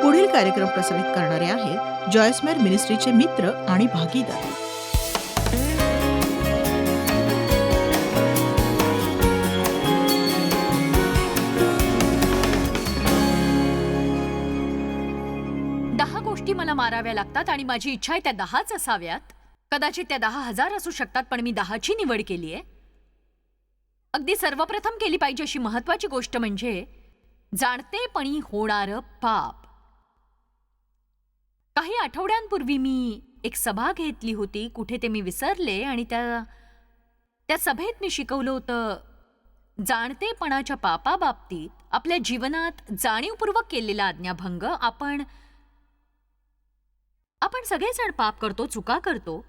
पुढील कार्यक्रम प्रसारित करणारे आहेत जॉयस्मेर मिनिस्ट्रीचे मित्र आणि भागीदार. मला माराव्या लागतात आणि माझी इच्छा आहे त्या 10च असाव्यात. कदाचित त्या 10,000 असू शकतात, पण मी 10ची निवड केली आहे. अगदी सर्वप्रथम केली पाहिजे अशी महत्वाची गोष्ट म्हणजे जाणतेपणी होणारं पाप. काही आठवड्यांपूर्वी मी एक सभा घेतली होती, कुठे ते मी विसरले, आणि त्या सभेत मी शिकवलं होतं जाणतेपणाच्या पापाबाबतीत आपल्या जीवनात जाणीवपूर्वक केलेला आज्ञाभंग. आपण सगळेजण पाप करतो, चुका करतो.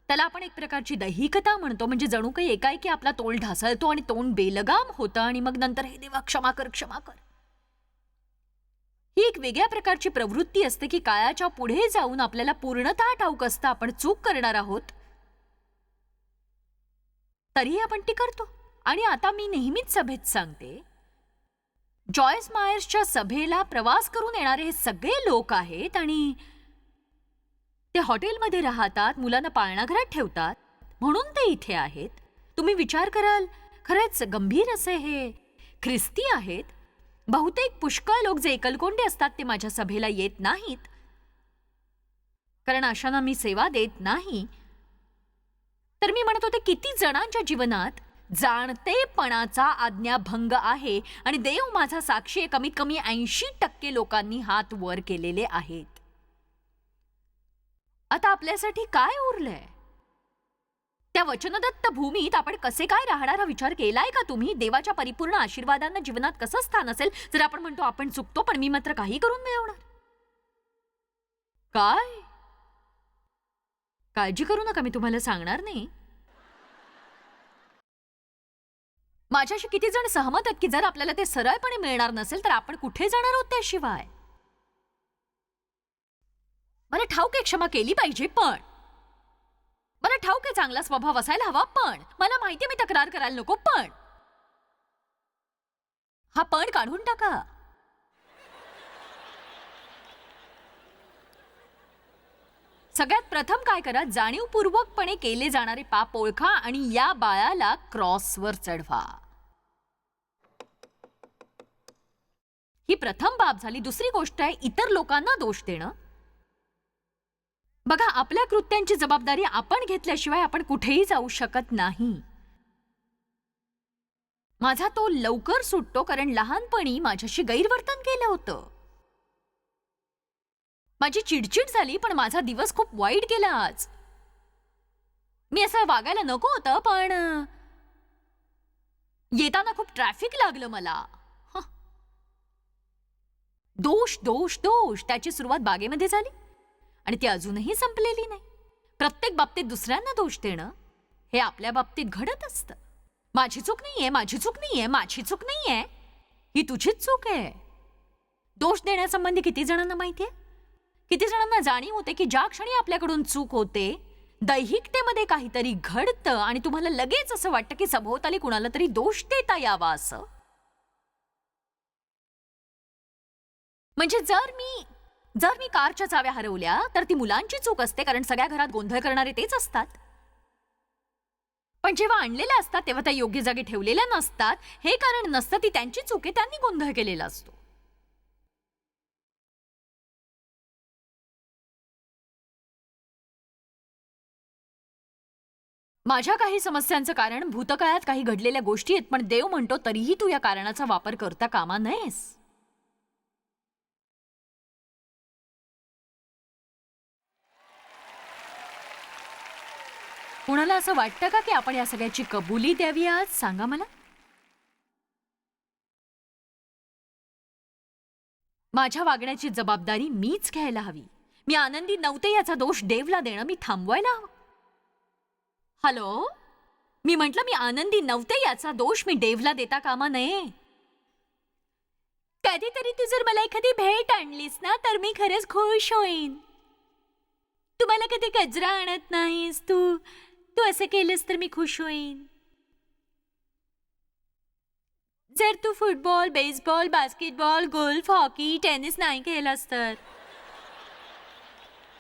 त्याला आपण एक प्रकारची दैहिकता म्हणतो, म्हणजे जणू काही एकाएकी आपला तोल ढासळतो आणि तोंड बेलगाम होतं आणि मग नंतर हे देवा क्षमा कर, क्षमा कर. ही एक वेगळ्या प्रकारची प्रवृत्ती असते की काळाच्या पुढे जाऊन आपल्याला पूर्णतः ठाऊक असतं आपण चूक करणार आहोत, तरीही आपण ती करतो. आणि आता मी नेहमीच सभेत सांगते, जॉयस मायर्सच्या सभेला प्रवास करून येणारे हे सगळे लोक आहेत आणि ते हॉटेलमध्ये राहतात, मुलांना पाळणाघरात ठेवतात, म्हणून ते इथे आहेत. तुम्ही विचार कराल, खरंच गंभीर असे हे ख्रिस्ती आहेत. बहुतेक पुष्कळ लोक जे एकलकोंडे असतात ते माझ्या सभेला येत नाहीत, कारण अशांना मी सेवा देत नाही. तर मी म्हणत होते, किती जणांच्या जीवनात जाणतेपणाचा आज्ञाभंग आहे, आणि देव माझा साक्षी आहे, कमीत कमी 80% लोकांनी हात वर केलेले आहेत. आता आपल्यासाठी काय उरलंय? त्या वचनदत्त भूमीत आपण कसे काय राहणार हा विचार केलाय का तुम्ही? देवाच्या परिपूर्ण आशीर्वादांना जीवनात कसं स्थान असेल जर आपण म्हणतो आपण चुकतो पण मी मात्र काही करून मिळवणार? काय काळजी करू नका, मी तुम्हाला सांगणार नाही. माझ्याशी किती जण सहमत आहेत की जर आपल्याला ते सरळपणे मिळणार नसेल तर आपण कुठे जाणार आहोत त्याशिवाय? मला ठाऊक आहे क्षमा केली पाहिजे, पण मला ठाऊक आहे चांगला स्वभाव असायला हवा, पण मला माहिती आहे मी तक्रार करायला नको, पण हा पण काढून टाका. सगळ्यात प्रथम काय करा, जाणीवपूर्वकपणे केले जाणारे पाप ओळखा आणि या बाळाला क्रॉसवर चढवा. ही प्रथम बाब झाली. दुसरी गोष्ट आहे इतर लोकांना दोष देणं. बघा, आपल्या कृत्यांची जबाबदारी आपण घेतल्याशिवाय आपण कुठेही जाऊ शकत नाही. माझा तो लवकर सुटतो कारण लहानपणी माझ्याशी गैरवर्तन केलं होतं. माझी चिडचिड झाली, पण माझा दिवस खूप वाईट गेला आज. मी असं वागायला नको होतं, पण येताना खूप ट्रॅफिक लागलं मला. दोष दोष दोष त्याची सुरुवात बागेमध्ये झाली आणि ती अजूनही संपलेली नाही. प्रत्येक बाबतीत दुसऱ्यांना दोष देणं हे आपल्या बाबतीत घडत असतं. माझी चूक नाहीये, माझी चूक नाहीये, माझी चूक नाहीये, ही तुझीच चूक आहे. दोष देण्यासंबंधी किती जणांना माहितीये? किती जणांना जाणीव होते की ज्या क्षणी आपल्याकडून चूक होते दैहिकतेमध्ये काहीतरी घडतं आणि तुम्हाला लगेच असं वाटतं की सभोवताली कुणाला तरी दोष देता यावा असं. म्हणजे जर मी कारच्या चाव्या हरवल्या तर ती मुलांची चूक असते कारण सगळ्या घरात गोंधळ करणारे तेच असतात. पण जेव्हा आणलेल्या असतात तेव्हा त्या योग्य जागी ठेवलेल्या नसतात. हे कारण नसतं, ती त्यांची चूक आहे, त्यांनी गोंधळ केलेला असतो. माझ्या काही समस्यांचं कारण भूतकाळात काही घडलेल्या गोष्टी आहेत, पण देव म्हणतो तरीही तू या कारणाचा वापर करता कामा नयेस. कुणाला असं वाटतं का की आपण या सगळ्याची कबुली द्यावी आज? सांगा मला. माझ्या वागण्याची जबाबदारी मीच घ्यायला हवी. मी आनंदी नव्हते याचा दोष देवला देणं मी थांबवायला हवं. हॅलो, मी म्हटलं मी आनंदी नव्हते याचा दोष मी देवला देता कामा नये. कधीतरी तू जर मला एखादी भेट आणलीस ना तर मी खरंच खुश होईन. तू मला कधी गजरा आणत नाहीस, तू असं केलंस तर मी खुश होईन. जर तू football, baseball, basketball, golf, hockey, tennis नाही खेळलास तर,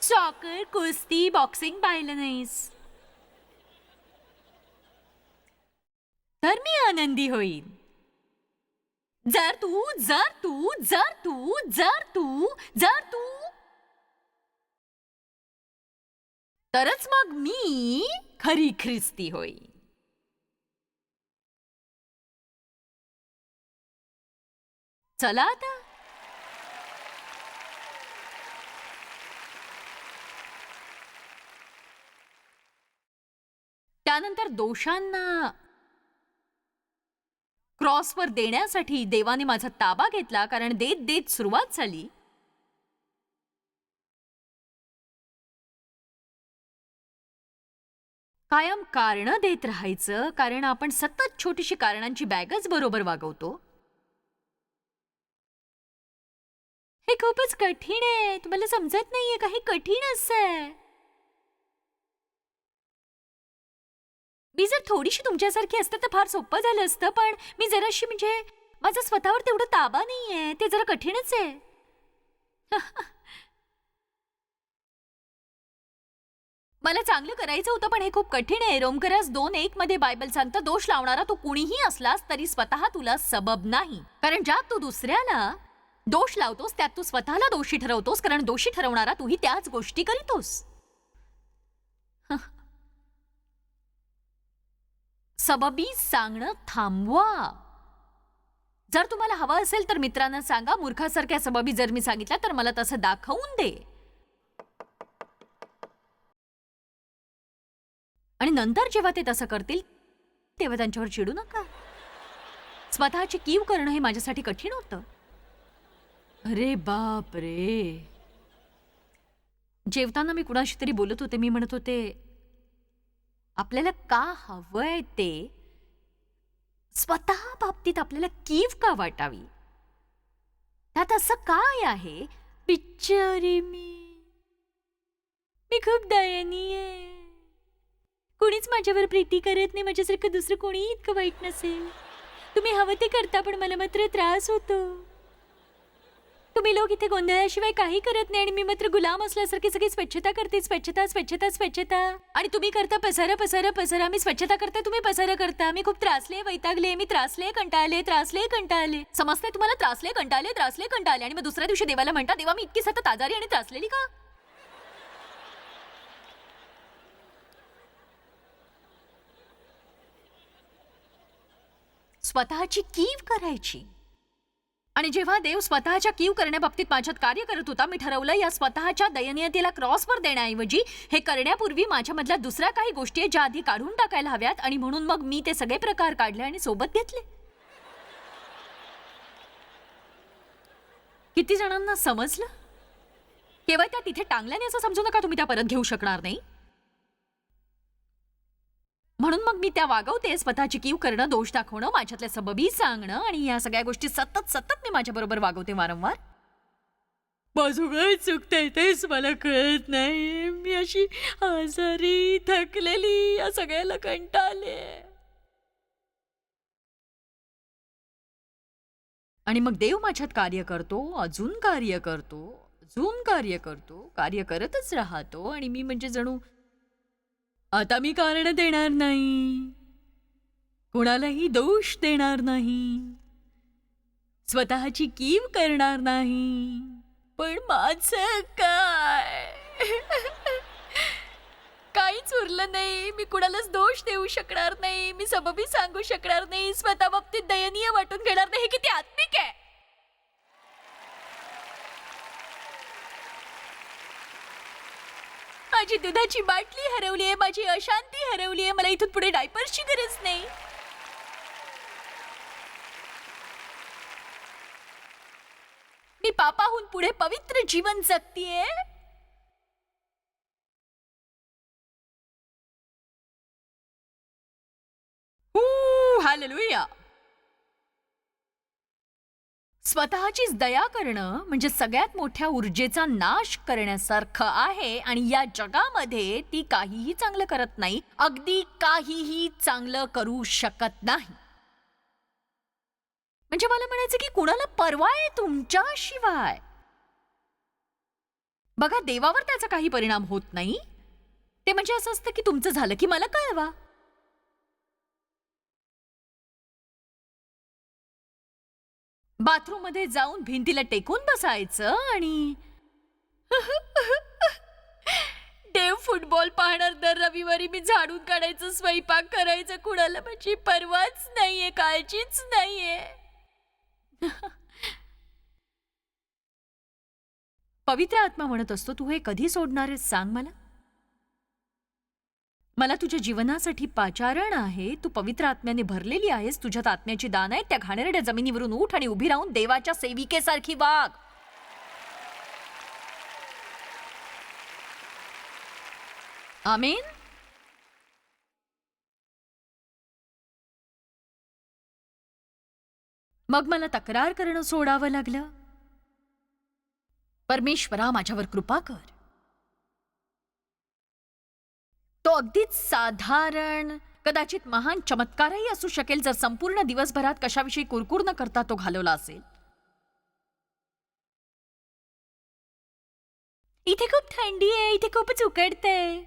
सॉकर, कुस्ती, बॉक्सिंग पाहिलं नाहीस, तर मी आनंदी होईन. जर तू जर तू जर तू जर तू जर तू तरच मग मी खरी ख्रिस्ती होईन. चला आता. त्यानंतर दोषांना क्रॉसवर देण्यासाठी देवाने माझा ताबा घेतला, कारण देत देत सुरुवात झाली. कायम कारण देत राहायचं, कारण आपण सतत छोटीशी कारणांची बॅगच बरोबर वागवतो. हे खूपच कठीण आहे, तुम्हाला समजत नाहीये, काही कठीण असं. मी जर थोडीशी तुमच्यासारखी असते तर फार सोपं झालं असतं, पण मी जराशी म्हणजे माझा स्वतःवर तेवढा ताबा नाहीये, ते जरा कठीणच आहे. मला चांगलं करायचं होतं, पण हे खूप कठीण आहे. रोमकरास 2:1 मध्ये बायबल सांगतं, दोष लावणारा तो कुणीही असलास तरी स्वतः तुला सबब नाही, कारण ज्यात तू दुसऱ्याला दोष लावतोस त्यात तू स्वतःला दोषी ठरवतोस, कारण दोषी ठरवणारा तूही त्याच गोष्टी करीतोस. सबबी सांगणं थांबवा. जर तुम्हाला हवं असेल तर मित्रांना सांगा, मूर्खासारख्या सबबी जर मी सांगितल्या तर मला तसं दाखवून दे. आणि नंतर जेव्हा ते तसं करतील तेव्हा त्यांच्यावर चिडू नका. स्वतःची कीव करणं हे माझ्यासाठी कठीण होतं. अरे बाप रे. जेवताना मी कुणाशी तरी बोलत होते. मी म्हणत होते, आपल्याला का हवंय ते स्वतः बाबतीत आपल्याला कीव का वाटावी, त्यात असं काय आहे. बिचारी मी खूप दयनीय आहे. कोणीच माझ्यावर प्रीती करत नाही. माझ्यासारखं दुसरं कोणी इतकं वाईट नसेल. तुम्ही हवं ते करता, पण मला मात्र त्रास होतो. तुम्ही लोक इथे गोंधळाशिवाय काही करत नाही आणि मी मात्र गुलाम असल्यासारखी सगळी स्वच्छता करते. स्वच्छता स्वच्छता स्वच्छता. आणि तुम्ही करता पसारा पसारा पसारा. मी स्वच्छता करते, तुम्ही पसारा करता. मी खूप त्रासले, वैतागले, मी त्रासले, कंटाळले, त्रासले, कंटाळले. समजते तुम्हाला? त्रासले, कंटाळले, त्रासले, कंटाळले. आणि मग दुसऱ्या दिवशी देवाला म्हणता, देवा मी इतकी सतत आजारी आणि त्रासलेली का? स्वतःची कीव करायची. आणि जेव्हा देव स्वतःच्या कीव करण्याबाबतीत माझ्यात कार्य करत होता, मी ठरवलं या स्वतःच्या दयनीयतेला क्रॉसवर देण्याऐवजी हे करण्यापूर्वी माझ्यामधल्या दुसऱ्या काही गोष्टी ज्या आधी काढून टाकायला हव्यात. आणि म्हणून मग मी ते सगळे प्रकार काढले आणि सोबत घेतले. किती जणांना समजलं? केवळ त्या तिथे टांगल्याने असं समजू नका तुम्ही त्या परत घेऊ शकणार नाही. म्हणून मग मी त्या वागवते. स्वतःची कीव करणं, दोष दाखवणं, माझ्यातल्या सबबी सांगणं आणि या सगळ्या गोष्टी सतत सतत मी माझ्या बरोबर वागवते वारंवार. माझं काय चुकतंय तेच मला कळत नाही. मी अशी आजारी, थकलेली, या सगळ्याला कंटाळले. आणि मग देव माझ्यात कार्य करतो, अजून कार्य करतो, अजून कार्य करतो, कार्य करतच राहतो. आणि मी म्हणजे जणू आता मी कारण देणार नाही, कुणालाही दोष देणार नाही, स्वतःची कीव करणार नाही. पण माझं काय? काहीच उरलं नाही. मी कुणालाच दोष देऊ शकणार नाही, मी सबबी सांगू शकणार नाही, स्वतः बाबतीत दयनीय वाटून घेणार नाही. हे किती आत्मिक आहे. माझी दुधाची बाटली हरवली आहे, माझी अशांती हरवली आहे. मला इथून पुढे डायपर्सची गरज नाही. मी पापाहून पुढे पवित्र जीवन जगतीये. हालेलुया. स्वतःचीच दया करणं म्हणजे सगळ्यात मोठ्या ऊर्जेचा नाश करण्यासारखं आहे. आणि या जगामध्ये ती काहीही चांगलं करत नाही, अगदी काहीही चांगलं करू शकत नाही. म्हणजे मला म्हणायचं की कुणाला परवा आहे तुमच्याशिवाय? बघा, देवावर त्याचा काही परिणाम होत नाही. ते म्हणजे असं असतं की तुमचं झालं की मला कळवा. बाथरूम मध्ये जाऊन भिंतीला टेकून बसायचं आणि देव फुटबॉल पाहणार, दर रविवारी मी झाडून काढायचं, स्वयंपाक करायचं, कुणाला म्हणजे परवाच नाहीये, काळजीच नाहीये. पवित्र आत्मा म्हणत असतो, तू हे कधी सोडणार आहेस सांग मला. मला तुझ्या जीवनासाठी पाचारण आहे. तू पवित्र आत्म्याने भरलेली आहेस. तुझ्यात आत्म्याची दान आहे. त्या घाणेरड्या जमिनीवरून उठ आणि उभी राहून देवाच्या सेविकेसारखी वाग. आमेन. मग मला तक्रार करणं सोडावं लागलं. परमेश्वरा, माझ्यावर कृपा कर. तो अगदीच साधारण, कदाचित महान चमत्कारही असू शकेल जर संपूर्ण दिवसभरात कशाविषयी कुरकुर न करता तो घालवला असेल. इथे खूप थंडी आहे, इथे खूपच उकडतंय.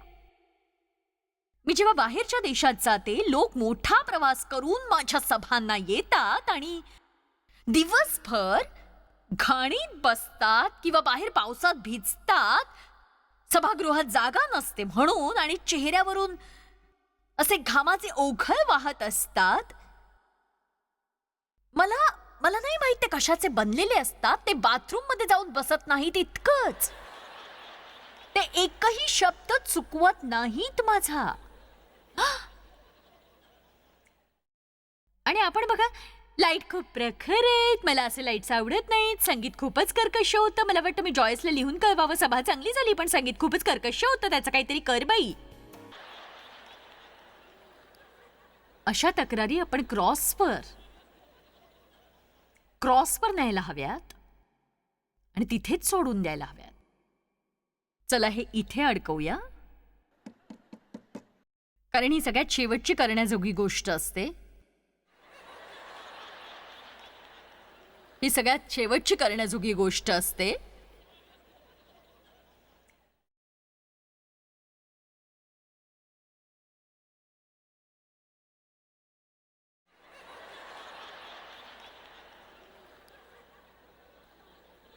मी जेव्हा बाहेरच्या देशात जाते, लोक मोठा प्रवास करून माझ्या सभांना येतात आणि दिवसभर घाणीत बसतात किंवा बाहेर पावसात भिजतात. सभागृहात जागा नसते म्हणून आणि चेहऱ्यावरून असे घामाचे ओघळ वाहत असतात. मला नाही माहित ते कशाचे बनलेले असतात. ते बाथरूम मध्ये जाऊन बसत नाहीत इतकंच. ते एकही शब्द चुकवत नाहीत माझा. आणि आपण बघा, लाईट खूप प्रखर आहेत. मला असे लाईट्स आवडत नाहीत. संगीत खूपच कर्कश होतं. मला वाटतं मी जॉयसला लिहून कळवावं, सभा चांगली झाली पण संगीत खूपच कर्कश होतं, त्याचं काहीतरी कर बाई. अशा तक्रारी आपण क्रॉसवर न्यायला हव्यात आणि तिथेच सोडून द्यायला हव्यात. चला हे इथे अडकवूया, कारण ही सगळ्यात शेवटची करण्याजोगी गोष्ट असते. ही सगळ्यात शेवटची करण्याजोगी गोष्ट असते.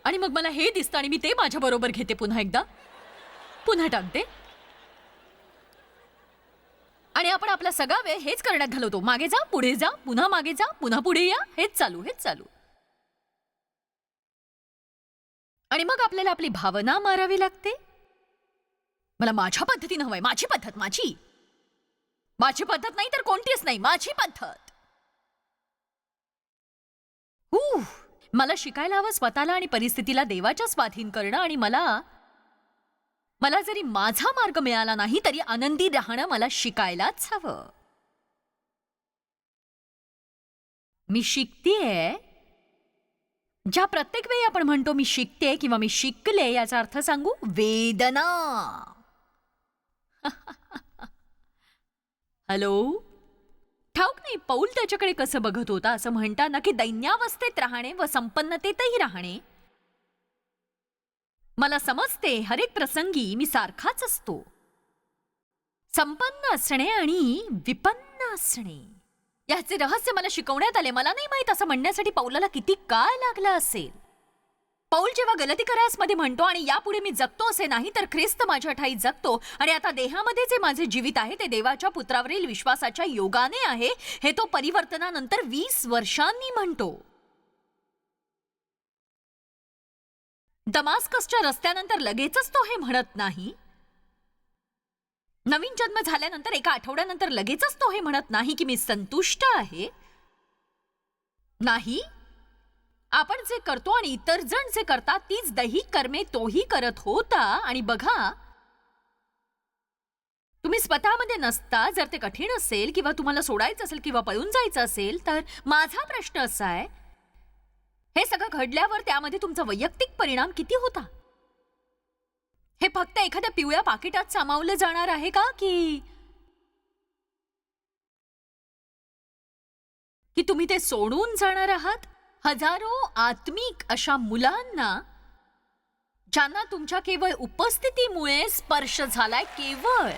आणि मग मला हे दिसतं आणि मी ते माझ्या बरोबर घेते पुन्हा टाकते. आणि आपण आपला सगळा वेळ हेच करण्यात घालवतो. मागे जा, पुढे जा, पुन्हा मागे जा, पुन्हा पुढे या, हेच चालू. आणि मग आपल्याला आपली भावना मारावी लागते. मला माझ्या पद्धतीनं हवंय, माझी पद्धत नाही तर कोणतीच नाही, माझी पद्धत. मला शिकायला हवं स्वतःला आणि परिस्थितीला देवाच्या स्वाधीन करणं. आणि मला जरी माझा मार्ग मिळाला नाही तरी आनंदी राहणं मला शिकायलाच हवं. मी शिकतेय. ज्या प्रत्येक वेळी आपण म्हणतो मी शिकते किंवा मी शिकले, याचा अर्थ सांगू, वेदना. हॅलो. ठाऊक नाही पौल त्याच्याकडे कसं बघत होता. असं म्हणता ना की दैन्यावस्थेत राहणे व संपन्नतेतही राहणे. मला समजते हर एक प्रसंगी मी सारखाच असतो. संपन्न असणे आणि विपन्न असणे याचे रहस्य मला शिकवण्यात आले. मला नाही माहित असं म्हणण्यासाठी पौलाला किती काळ लागला असेल. पौल जेव्हा गलतीकरासमध्ये म्हणतो आणि यापुढे मी जगतो असे नाही तर ख्रिस्त माझ्या ठाई जगतो आणि आता देहामध्ये जे माझे जीवित आहे ते देवाच्या पुत्रावरील विश्वासाच्या योगाने आहे, हे तो परिवर्तनानंतर 20 वर्षांनी म्हणतो. दमास्कसच्या रस्त्यानंतर लगेचच तो हे म्हणत नाही. नवीन जन्म झाल्यानंतर एका आठवड्यानंतर लगेचच तो हे म्हणत नाही की मी संतुष्ट आहे. नाही, आपण जे करतो आणि इतर जण जे करतात तीच दैहिक कर्मे तोही करत होता. आणि बघा, तुम्ही स्वतःमध्ये नसता. जर ते कठीण असेल किंवा तुम्हाला सोडायचं असेल किंवा पळून जायचं असेल तर माझा प्रश्न असा आहे, हे सगळं घडल्यावर त्यामध्ये तुमचा वैयक्तिक परिणाम किती होता? हे फक्त एखाद्या पिवळ्या पाकिटात सामावलं जाणार आहे का की तुम्ही ते सोडून जाणार आहात? हजारो आत्मिक अशा मुलांना ज्यांना तुमच्या केवळ उपस्थितीमुळे स्पर्श झालाय. केवळ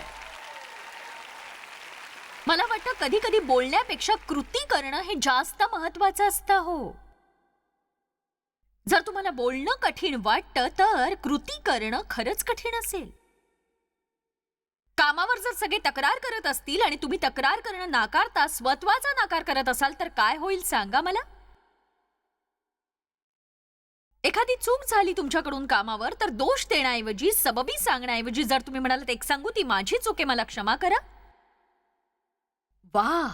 मला वाटतं कधी कधी बोलण्यापेक्षा कृती करणं हे जास्त महत्वाचं असतं. हो, जर तुम्हाला बोलणं कठीण वाटतं तर कृती करणं खरंच कठीण असेल. कामावर जर सगळे तक्रार करत असतील आणि तुम्ही तक्रार करणं नाकारता स्वत्वाचा नाकार करत असाल तर काय होईल सांगा मला. एखादी चूक झाली तुमच्याकडून कामावर तर दोष देण्याऐवजी सबबी सांगण्याऐवजी जर तुम्ही म्हणालात एक सांगू ती माझी चूक आहे मला क्षमा करा. वा,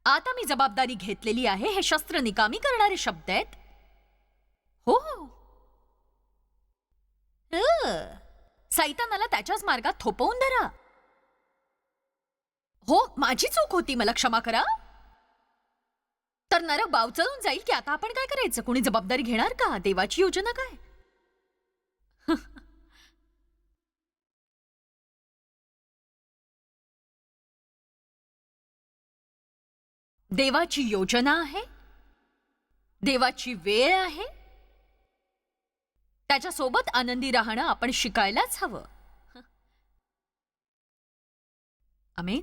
आता मी जबाबदारी घेतलेली आहे. हे शस्त्र निकामी करणारे शब्द आहेत. हो, सैतानाला त्याच्याच मार्गात थोपवून धरा. हो, माझी चूक होती मला क्षमा करा. तर नरक बावचळून जाईल की आता आपण काय करायचं. कोणी जबाबदारी घेणार का. देवाची योजना काय. देवाची योजना आहे, देवाची वेळ आहे. त्याच्यासोबत आनंदी राहणं आपण शिकायलाच हवं. आमेन.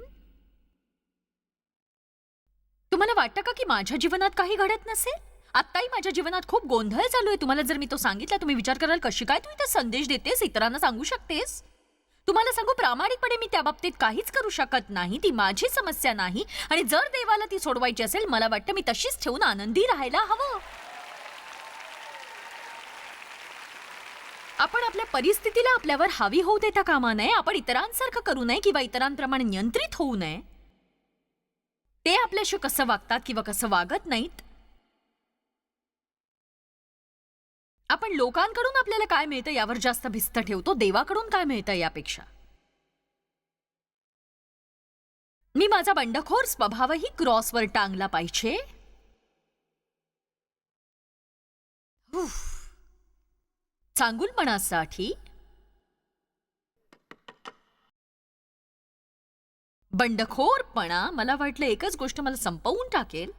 तुम्हाला वाटतं का की माझ्या जीवनात काही घडत नसेल. आत्ताही माझ्या जीवनात खूप गोंधळ चालू आहे. तुम्हाला जर मी तो सांगितला तुम्ही विचार कराल कशी काय तू इथे संदेश देतेस, इतरांना सांगू शकतेस. तुम्हाला सांगू प्रामाणिकपणे मी त्या बाबतीत काहीच करू शकत नाही. ती माझी समस्या नाही आणि जर देवाला ती सोडवायची असेल मला वाटतं मी तशीच ठेवून आनंदी राहायला हवं. आपण आपल्या परिस्थितीला आपल्यावर हावी होऊ देता कामा नये. आपण इतरांसारखं करू नये किंवा इतरांप्रमाणे नियंत्रित होऊ नये. ते आपल्याशी कसं वागतात किंवा कसं वागत नाहीत. आपण लोकांकडून आपल्याला काय मिळतं यावर जास्त भिस्त ठेवतो, देवाकडून काय मिळतं यापेक्षा. मी माझा बंडखोर स्वभावही क्रॉसवर टांगला पाहिजे. चांगुलपणासाठी बंडखोरपणा मला वाटलं एकच गोष्ट मला संपवून टाकेल.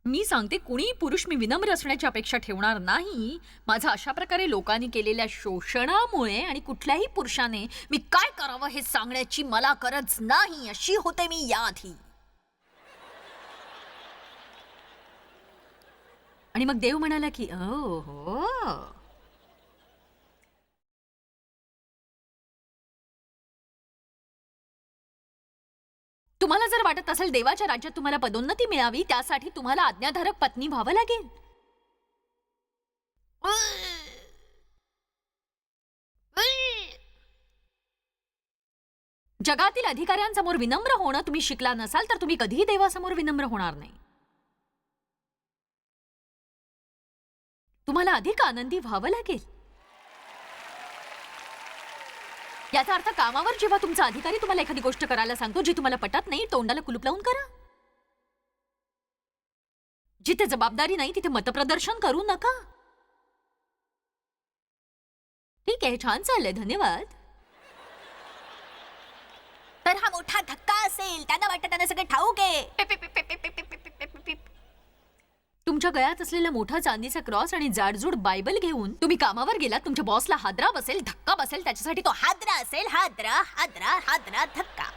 मी सांगते कुणी पुरुष मी विनम्र असण्याची अपेक्षा ठेवणार नाही. माझा अशा प्रकारे लोकांनी केलेल्या शोषणामुळे आणि कुठल्याही पुरुषाने मी काय करावं हे सांगण्याची मला गरज नाही अशी होते मी याआधी. आणि मग देव म्हणाला की ओ हो, तुम्हाला जर वाटत असेल देवाच्या राज्यात तुम्हाला पदोन्नती मिळावी त्यासाठी तुम्हाला आज्ञाधारक पत्नी व्हावं लागेल. जगातील अधिकाऱ्यांसमोर विनम्र होणं तुम्ही शिकला नसाल तर तुम्ही कधीही देवासमोर विनम्र होणार नाही. तुम्हाला अधिक आनंदी व्हावं लागेल. याचा अर्थ कामावर जेव्हा तुमचा अधिकारी तुम्हाला एखादी गोष्ट करायला सांगतो जी तुम्हाला पटत नाही तोंडाला कुलूप लावून करा. जिथे जबाबदारी नाही तिथे मतप्रदर्शन करू नका. ठीक आहे, छान चाललंय, धन्यवाद. तर हा मोठा धक्का असेल. त्यांना वाटतं त्यांना सगळं ठाऊक आहे. तुमच्या गळ्यात असलेला मोठा चांदीचा क्रॉस आणि जाडजूड बायबल घेऊन तुम्ही कामावर गेलात. तुमच्या बॉसला हादरा बसेल, धक्का बसेल. त्याच्यासाठी तो हादरा असेल. हादरा हादरा हादरा धक्का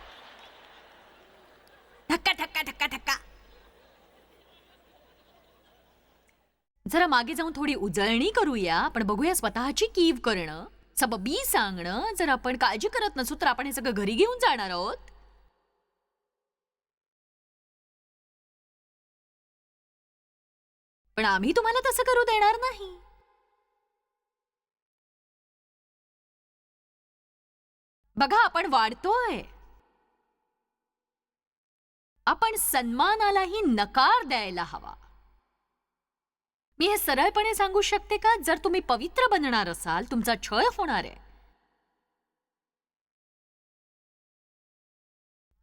धक्का धक्का धक्का धक्का. जरा मागे जाऊन थोडी उजळणी करूया. आपण बघूया स्वतःची कीव करणं, सबबी सांगणं. जर आपण काळजी करत नसू तर आपण हे सगळं घरी घेऊन जाणार आहोत. पण आम्ही तुम्हाला तसं करू देणार नाही. बघा आपण वाढतोय. आपण सन्मानालाही नकार द्यायला हवा. मी हे सरळपणे सांगू शकते का, जर तुम्ही पवित्र बनणार असाल तुमचा छळ होणार आहे.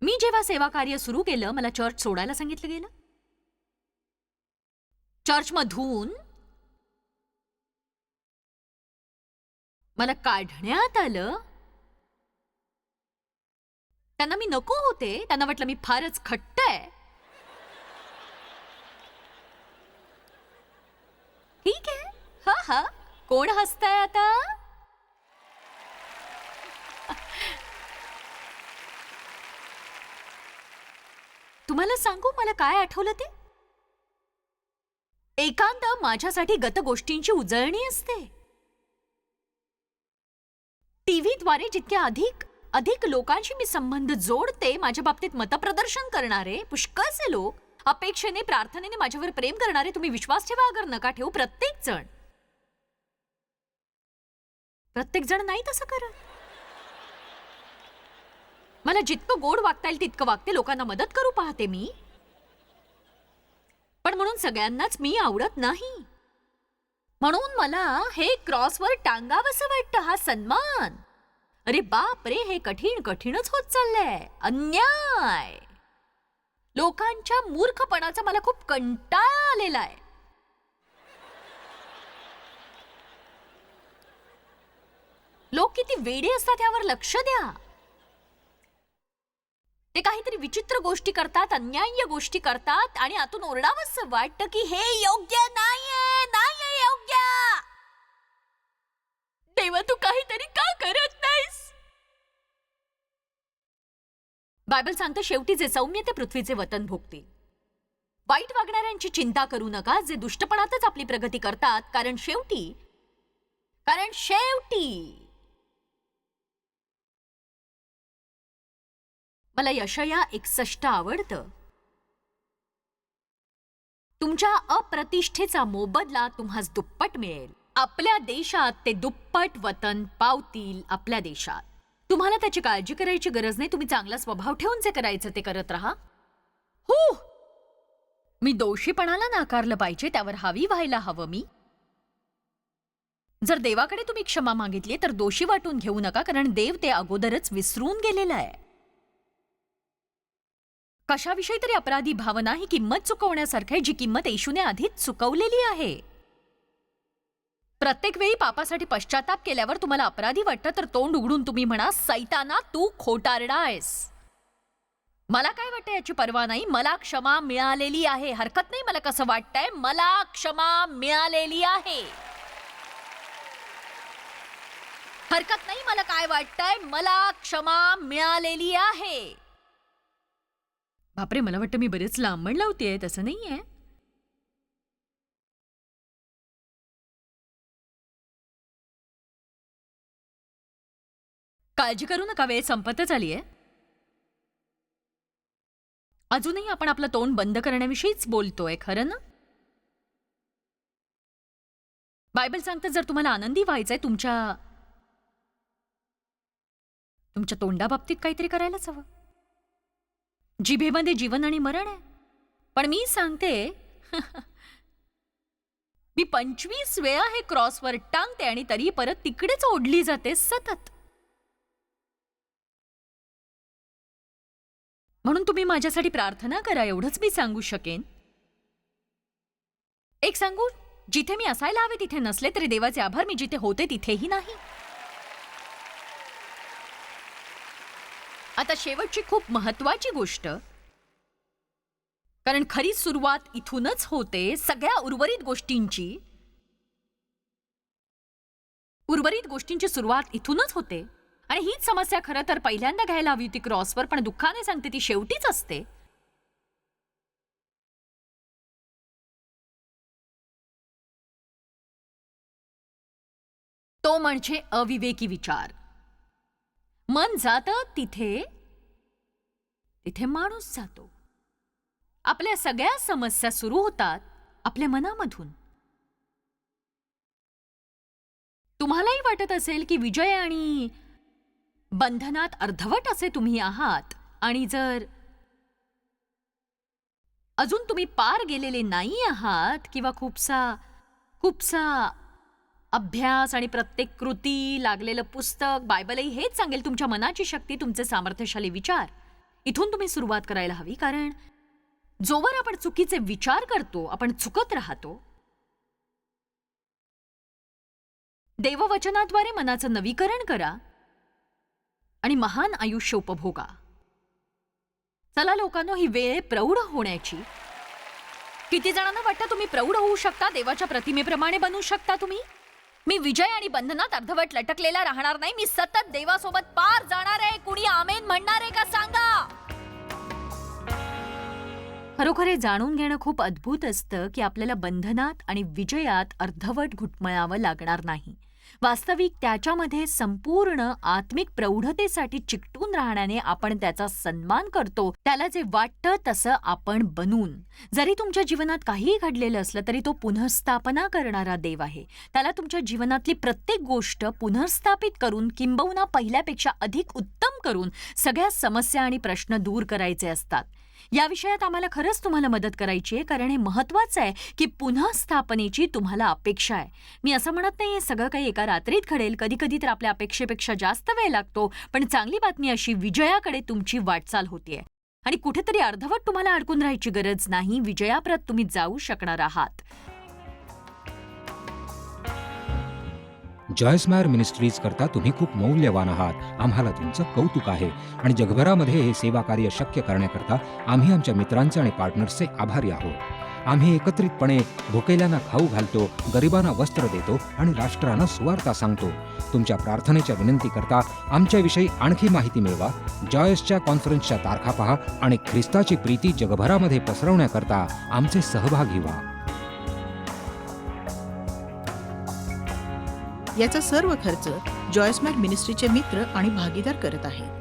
मी जेव्हा सेवा कार्य सुरू केलं मला चर्च सोडायला सांगितलं गेलं. चर्चमधून मला काढण्यात आलं. त्यांना मी नको होते. त्यांना वाटलं मी फारच खट्ट आहे. ठीक आहे. हा हा, कोण हसताय आता? तुम्हाला सांगू मला काय आठवलं ते? एकांत माझ्यासाठी गत गोष्टींची उजळणी असते. टीव्हीद्वारे जितक्या अधिक अधिक लोकांशी मी संबंध जोडते, माझ्या बाबतीत मतप्रदर्शन करणारे पुष्कळसे लोक, अपेक्षेने प्रार्थनेने माझ्यावर प्रेम करणारे, तुम्ही विश्वास ठेवा अगर नका ठेवू, प्रत्येक जण नाही तसं करत. मला जितकं गोड वागता येईल तितकं वागते, लोकांना मदत करू पाहते मी. पण म्हणून सगळ्यांनाच मी आवडत नाही. म्हणून मला हे क्रॉसवर टांगावंसं वाटतं, हा सन्मान. अरे बाप रे, हे कठीणच होत चाललंय. अन्याय, लोकांच्या मूर्खपणाचा मला खूप कंटाळा आलेला आहे. लोक किती वेडे असतात यावर लक्ष द्या. ते काहीतरी विचित्र गोष्टी करतात, अन्याय्य गोष्टी करतात आणि आतून ओरडावंसं वाटतं की हे योग्य नाहीये, नाहीये योग्य. देवा, तू काहीतरी का करत नाहीस? बायबल सांगतं, शेवटी जे सौम्य ते पृथ्वीचे वतन भोगतील. वाईट वागणाऱ्यांची चिंता करू नका, जे दुष्टपणातच आपली प्रगती करतात, कारण शेवटी मला यशया 61 आवडतं. तुमच्या अप्रतिष्ठेचा मोबदला तुम्हास दुप्पट मिळेल. आपल्या देशात ते दुप्पट वतन पावतील. आपल्या देशात तुम्हाला त्याची काळजी करायची गरज नाही. तुम्ही चांगला स्वभाव ठेवून जे करायचं ते करत राहा. हो, मी दोषीपणाला नाकारलं पाहिजे, त्यावर हावी व्हायला हवं मी. जर देवाकडे तुम्ही क्षमा मागितली तर दोषी वाटून घेऊ नका, कारण देव ते अगोदरच विसरून गेलेला आहे. कशाविषयी तरी अपराधी भावना ही किंमत चुकवण्यासारखं आहे, जी किंमत येशूने आधीच चुकवलेली आहे. प्रत्येक वेळी पापासाठी पश्चाताप केल्यावर तुम्हाला अपराधी वाटतं तर तोंड उघडून तुम्ही म्हणा, सैताना तू खोटारडा आहेस. मला काय वाटतं याची पर्वा नाही. मला क्षमा मिळालेली आहे. हरकत नाही मला कसं वाटतंय, मला क्षमा मिळालेली आहे. हरकत नाही मला काय वाटतंय, मला क्षमा मिळालेली आहे. बापरे, मला वाटतं मी बरेच लांबण लावतेय. तसं नाहीये. काळजी करू नका, वेळ संपतच आलीये. अजूनही आपण आपलं तोंड बंद करण्याविषयीच बोलतोय, खरं ना? बायबल सांगतं, जर तुम्हाला आनंदी व्हायचंय, तुमच्या तोंडाबाबतीत काहीतरी करायलाच हवं. जिभेमध्ये जीवन आणि मरण आहे. पण मी सांगते, मी 25 वेळा हे क्रॉसवर टांगते आणि तरी परत तिकडेच ओढली जाते सतत. म्हणून तुम्ही माझ्यासाठी प्रार्थना करा, एवढंच मी सांगू शकेन. एक सांगू, जिथे मी असायला हवे तिथे नसले तरी देवाचे आभार, मी जिथे होते तिथेही नाही. आता शेवटची खूप महत्वाची गोष्ट, कारण खरी सुरुवात इथूनच होते सगळ्या उर्वरित गोष्टींची सुरुवात इथूनच होते. आणि हीच समस्या खरं तर पहिल्यांदा घ्यायला हवी होती क्रॉसवर, पण दुःखाने सांगते ती शेवटीच असते. तो म्हणजे अविवेकी विचार. मन जातं तिथे माणूस जातो. आपल्या सगळ्या समस्या सुरू होतात आपल्या मनामधून. तुम्हालाही वाटत असेल की विजय आणि बंधनात अर्धवट असे तुम्ही आहात, आणि जर अजून तुम्ही पार गेलेले नाही आहात किंवा खूपसा अभ्यास आणि प्रत्येक कृती, लागलेलं पुस्तक, बायबलही हेच सांगेल, तुमच्या मनाची शक्ती, तुमचे सामर्थ्यशाली विचार, इथून तुम्ही सुरुवात करायला हवी. कारण जोवर आपण चुकीचे विचार करतो आपण चुकत राहतो. देववचनाद्वारे मनाचं नवीकरण करा आणि महान आयुष्य उपभोगा. चला लोकांनो, ही वेळ प्रौढ होण्याची. किती जणांना वाटतं तुम्ही प्रौढ होऊ शकता, देवाच्या प्रतिमेप्रमाणे बनू शकता तुम्ही? मी विजय आणि बंधनात अर्धवट लटकलेला राहणार नाही. मी सतत देवासोबत पार जाणार आहे. कुणी आमेन म्हणणार आहे का सांगा? खरोखर हे जाणून घेणं खूप अद्भुत असतं की आपल्याला बंधनात आणि विजयात अर्धवट घुटमळावं लागणार नाही. वास्तविक त्याच्यामध्ये संपूर्ण आत्मिक प्रौढतेसाठी चिकटून राहण्याने आपण त्याचा सन्मान करतो. त्याला जे वाटतं तसं आपण बनून. जरी तुमच्या जीवनात काहीही घडलेलं असलं तरी तो पुनर्स्थापना करणारा देव आहे. त्याला तुमच्या जीवनातली प्रत्येक गोष्ट पुनर्स्थापित करून, किंबहुना पहिल्यापेक्षा अधिक उत्तम करून सगळ्या समस्या आणि प्रश्न दूर करायचे असतात. या विषयात आम्हाला खरंच तुम्हाला मदत करायची आहे, कारण हे महत्वाचं आहे की पुनःस्थापनेची तुम्हाला अपेक्षा आहे. मी असं म्हणत नाही हे सगळं काही एका रात्रीत घडेल. कधी कधी तर आपल्या अपेक्षेपेक्षा जास्त वेळ लागतो. पण चांगली बातमी अशी, विजयाकडे तुमची वाटचाल होतीये आणि कुठेतरी अर्धवट तुम्हाला अडकून राहायची गरज नाही. विजयाप्रत तुम्ही जाऊ शकणार आहात. जॉयस्मायर मिनिस्ट्रीज करता तुम्ही खूप मौल्यवान आहात. आम्हाला तुमचं कौतुक आहे आणि जगभरामध्ये हे सेवा कार्य शक्य करण्याकरता आम्ही आमच्या मित्रांचे आणि पार्टनर्सचे आभारी आहोत. आम्ही एकत्रितपणे भुकेल्यांना खाऊ घालतो, गरिबांना वस्त्र देतो आणि राष्ट्रांना सुवार्ता सांगतो. तुमच्या प्रार्थनेच्या विनंतीकरता आमच्याविषयी आणखी माहिती मिळवा. जॉयसच्या कॉन्फरन्सच्या तारखा पहा आणि ख्रिस्ताची प्रीती जगभरामध्ये पसरवण्याकरता आमचे सहभागी व्हा. याचा सर्व खर्च जॉयस्मॅर मिनिस्ट्रीचे मित्र आणि भागीदार करत आहेत.